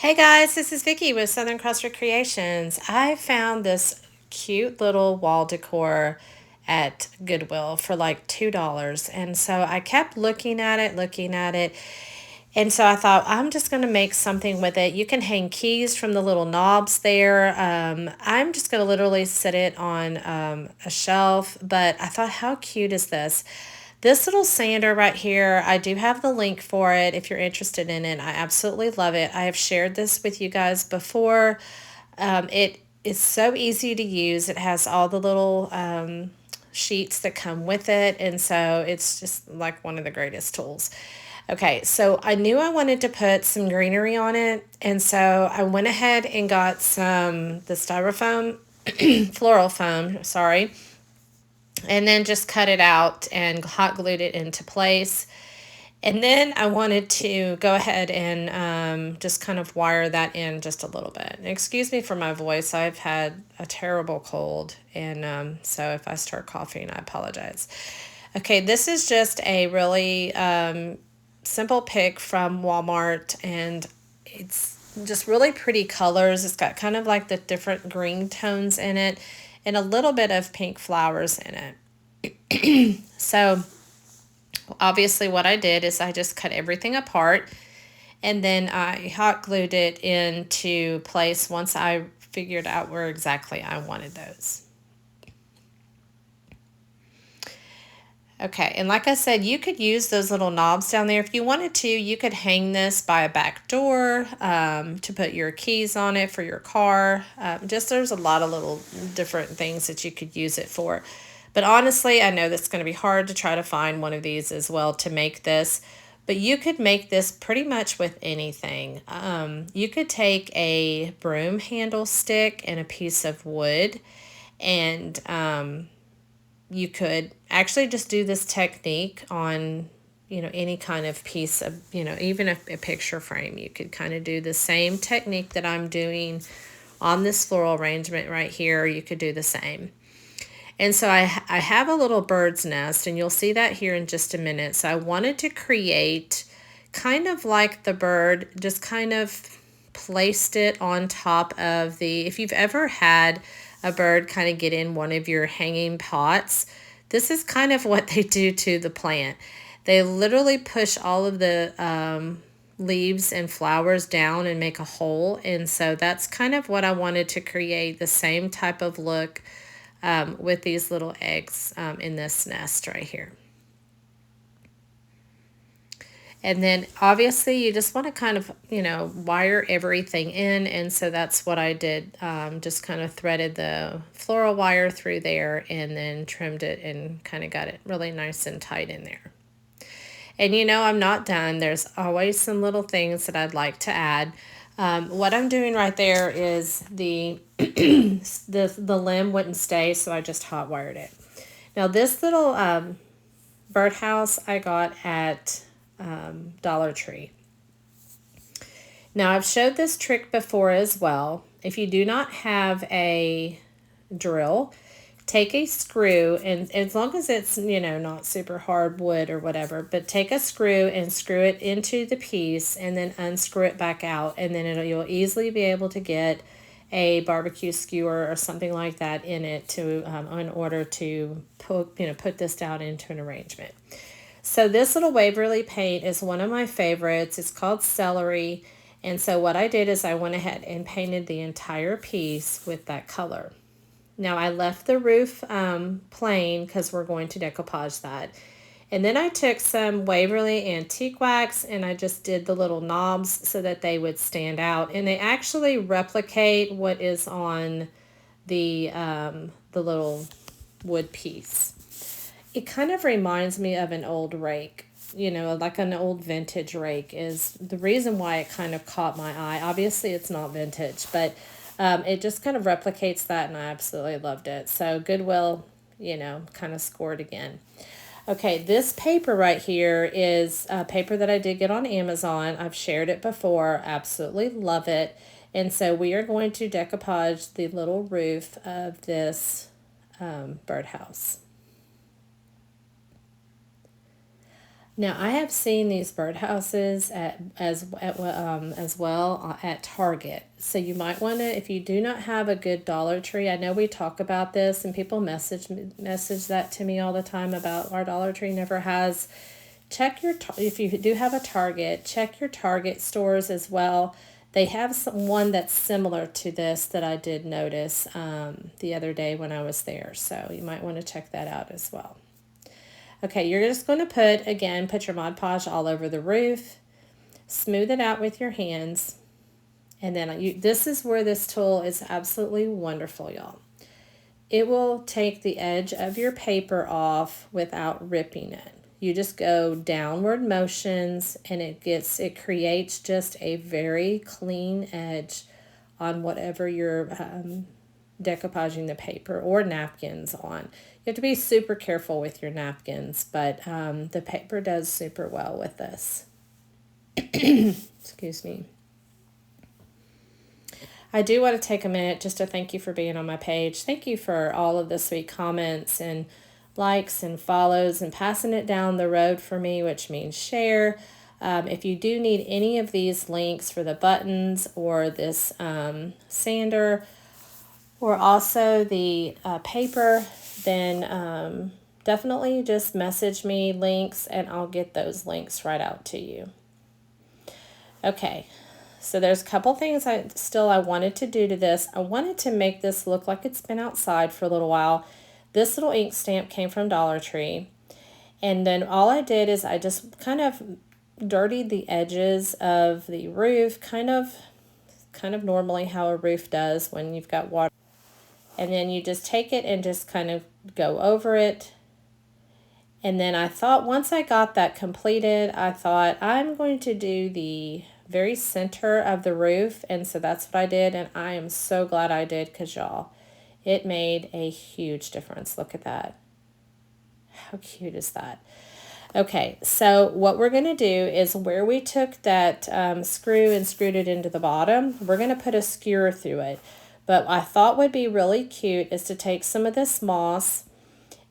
Hey guys, this is Vicky with Southern Cross Recreations. I found this cute little wall decor at Goodwill for like $2. And so I kept looking at it. And so I thought, I'm just going to make something with it. You can hang keys from the little knobs there. I'm just going to literally sit it on a shelf. But I thought, how cute is this? This little sander right here, I do have the link for it if you're interested in it. I absolutely love it. I have shared this with you guys before. It is so easy to use. It has all the little sheets that come with it, and so it's just like one of the greatest tools. Okay, so I knew I wanted to put some greenery on it, and so I went ahead and got the styrofoam, floral foam, sorry, and then just cut it out and hot glued it into place. And then I wanted to go ahead and just kind of wire that in just a little bit. Excuse me for my voice. I've had a terrible cold. And so if I start coughing, I apologize. Okay, this is just a really simple pick from Walmart. And it's just really pretty colors. It's got kind of like the different green tones in it and a little bit of pink flowers in it. So obviously what I did is I just cut everything apart and then I hot glued it into place once I figured out where exactly I wanted those. Okay, and like I said, you could use those little knobs down there. If you wanted to, you could hang this by a back door to put your keys on it for your car. Just there's a lot of little different things that you could use it for. But honestly, I know that's going to be hard to try to find one of these as well to make this. But you could make this pretty much with anything. You could take a broom handle stick and a piece of wood and you could actually just do this technique on, any kind of piece of, even a picture frame. You could kind of do the same technique that I'm doing on this floral arrangement right here. You could do the same. And so I have a little bird's nest, and you'll see that here in just a minute. So I wanted to create kind of like the bird, just kind of placed it on top of if you've ever had a bird kind of get in one of your hanging pots, this is kind of what they do to the plant. They literally push all of the leaves and flowers down and make a hole. And so that's kind of what I wanted to create, the same type of look with these little eggs in this nest right here. And then obviously you just want to kind of, wire everything in. And so that's what I did. Just kind of threaded the floral wire through there and then trimmed it and kind of got it really nice and tight in there. And I'm not done. There's always some little things that I'd like to add. What I'm doing right there is the limb wouldn't stay, so I just hot wired it. Now this little birdhouse I got at Dollar Tree. Now I've showed this trick before as well. If you do not have a drill, take a screw, and as long as it's not super hard wood or whatever, but take a screw and screw it into the piece and then unscrew it back out, and then you'll easily be able to get a barbecue skewer or something like that in it to in order to put this down into an arrangement. So this little Waverly paint is one of my favorites. It's called Celery. And so what I did is I went ahead and painted the entire piece with that color. Now I left the roof plain because we're going to decoupage that. And then I took some Waverly Antique Wax and I just did the little knobs so that they would stand out. And they actually replicate what is on the little wood piece. It kind of reminds me of an old rake, like an old vintage rake is the reason why it kind of caught my eye. Obviously, it's not vintage, but it just kind of replicates that, and I absolutely loved it. So Goodwill, kind of scored again. Okay, this paper right here is a paper that I did get on Amazon. I've shared it before. Absolutely love it. And so we are going to decoupage the little roof of this birdhouse. Now, I have seen these birdhouses as well at Target. So you might want to, if you do not have a good Dollar Tree, I know we talk about this and people message that to me all the time about our Dollar Tree never has. Check if you do have a Target, check your Target stores as well. They have one that's similar to this that I did notice the other day when I was there. So you might want to check that out as well. Okay, you're just going to put your Mod Podge all over the roof, smooth it out with your hands, and then this is where this tool is absolutely wonderful, y'all. It will take the edge of your paper off without ripping it. You just go downward motions and it creates just a very clean edge on whatever you're decoupaging the paper or napkins on. You have to be super careful with your napkins, but the paper does super well with this. Excuse me. I do want to take a minute just to thank you for being on my page. Thank you for all of the sweet comments and likes and follows and passing it down the road for me, which means share. If you do need any of these links for the buttons or this sander or also the paper, then definitely just message me links and I'll get those links right out to you. Okay, so there's a couple things I wanted to do to this. I wanted to make this look like it's been outside for a little while. This little ink stamp came from Dollar Tree. And then all I did is I just kind of dirtied the edges of the roof, kind of normally how a roof does when you've got water. And then you just take it and just kind of go over it. And then I thought once I got that completed, I thought I'm going to do the very center of the roof. And so that's what I did. And I am so glad I did because y'all, it made a huge difference. Look at that. How cute is that? Okay, so what we're going to do is where we took that screw and screwed it into the bottom, we're going to put a skewer through it. But I thought would be really cute is to take some of this moss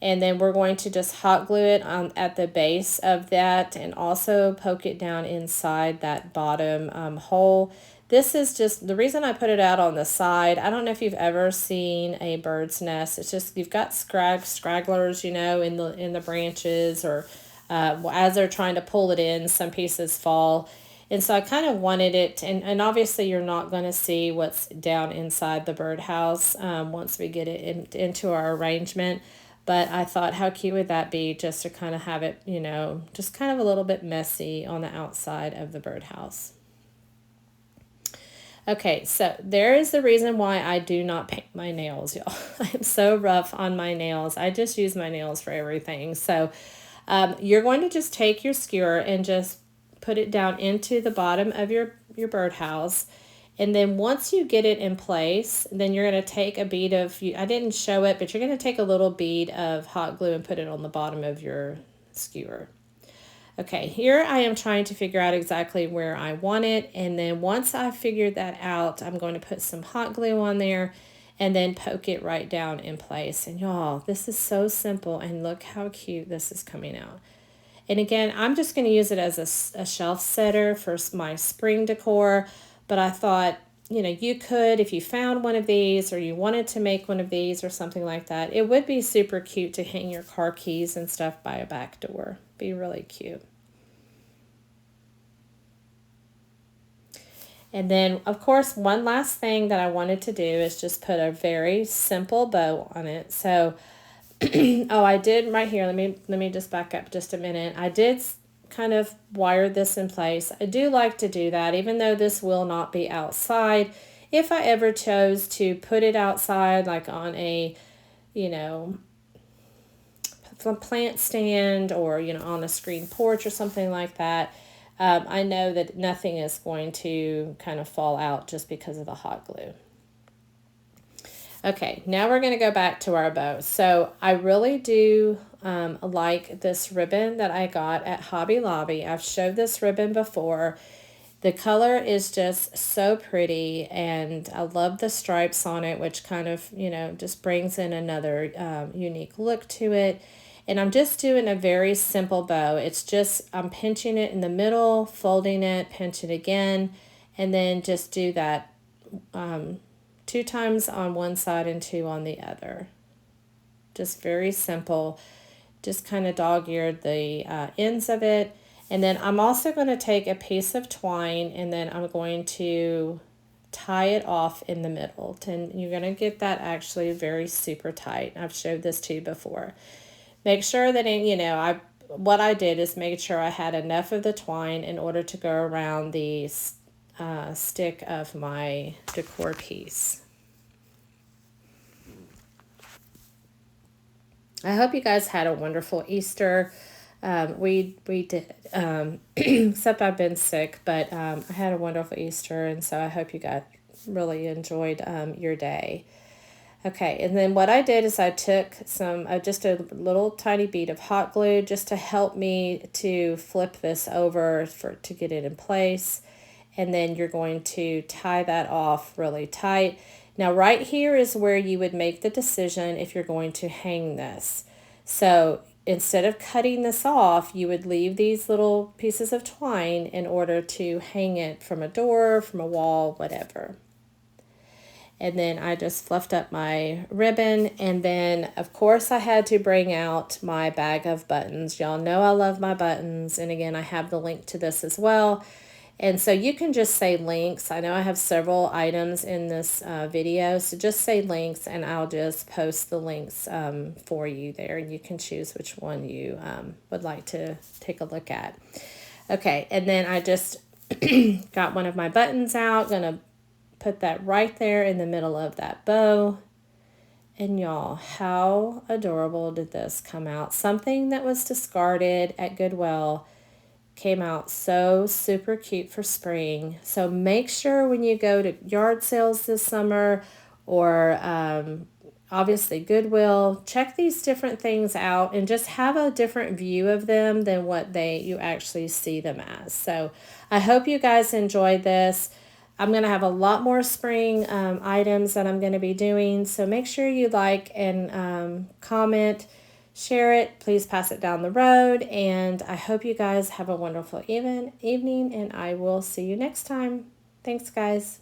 and then we're going to just hot glue it at the base of that and also poke it down inside that bottom hole. This is just the reason I put it out on the side. I don't know if you've ever seen a bird's nest. It's just you've got stragglers, you know, in the branches or as they're trying to pull it in, some pieces fall. And so I kind of wanted it, and obviously you're not going to see what's down inside the birdhouse once we get it into our arrangement. But I thought, how cute would that be just to kind of have it, you know, just kind of a little bit messy on the outside of the birdhouse. Okay, so there is the reason why I do not paint my nails, y'all. I am so rough on my nails. I just use my nails for everything. So you're going to just take your skewer and just put it down into the bottom of your birdhouse. And then once you get it in place, then you're going to take a bead of, I didn't show it, but you're going to take a little bead of hot glue and put it on the bottom of your skewer. Okay, here I am trying to figure out exactly where I want it. And then once I figured that out, I'm going to put some hot glue on there and then poke it right down in place. And y'all, this is so simple. And look how cute this is coming out. And again, I'm just going to use it as a shelf setter for my spring decor. But I thought, you know, you could, if you found one of these or you wanted to make one of these or something like that, it would be super cute to hang your car keys and stuff by a back door. Be really cute. And then, of course, one last thing that I wanted to do is just put a very simple bow on it. So, oh, I did right here. Let me just back up just a minute. I did kind of wire this in place. I do like to do that, even though this will not be outside. If I ever chose to put it outside, like on a, you know, plant stand or, you know, on a screen porch or something like that, I know that nothing is going to kind of fall out just because of the hot glue. Okay, now we're going to go back to our bow. So I really do like this ribbon that I got at Hobby Lobby. I've showed this ribbon before. The color is just so pretty, and I love the stripes on it, which kind of, you know, just brings in another unique look to it. And I'm just doing a very simple bow. It's just, I'm pinching it in the middle, folding it, pinch it again, and then just do that 2 times on one side and 2 on the other. Just very simple. Just kind of dog-eared the ends of it. And then I'm also going to take a piece of twine and then I'm going to tie it off in the middle. And you're going to get that actually very super tight. I've showed this to you before. Make sure that, what I did is make sure I had enough of the twine in order to go around the stick of my decor piece. I hope you guys had a wonderful Easter. We did, except I've been sick, but I had a wonderful Easter, and so I hope you guys really enjoyed your day. Okay, and then what I did is I took some, just a little tiny bead of hot glue just to help me to flip this over to get it in place. And then you're going to tie that off really tight. Now right here is where you would make the decision if you're going to hang this. So instead of cutting this off, you would leave these little pieces of twine in order to hang it from a door, from a wall, whatever. And then I just fluffed up my ribbon. And then, of course, I had to bring out my bag of buttons. Y'all know I love my buttons. And again, I have the link to this as well. And so you can just say links. I know I have several items in this video. So just say links and I'll just post the links for you there. And you can choose which one you would like to take a look at. Okay, and then I just got one of my buttons out. Gonna put that right there in the middle of that bow. And y'all, how adorable did this come out? Something that was discarded at Goodwill came out so super cute for spring. So make sure when you go to yard sales this summer or obviously Goodwill, check these different things out and just have a different view of them than what you actually see them as. So I hope you guys enjoyed this. I'm going to have a lot more spring items that I'm going to be doing. So make sure you like and comment, share it. Please pass it down the road. And I hope you guys have a wonderful evening. And I will see you next time. Thanks, guys.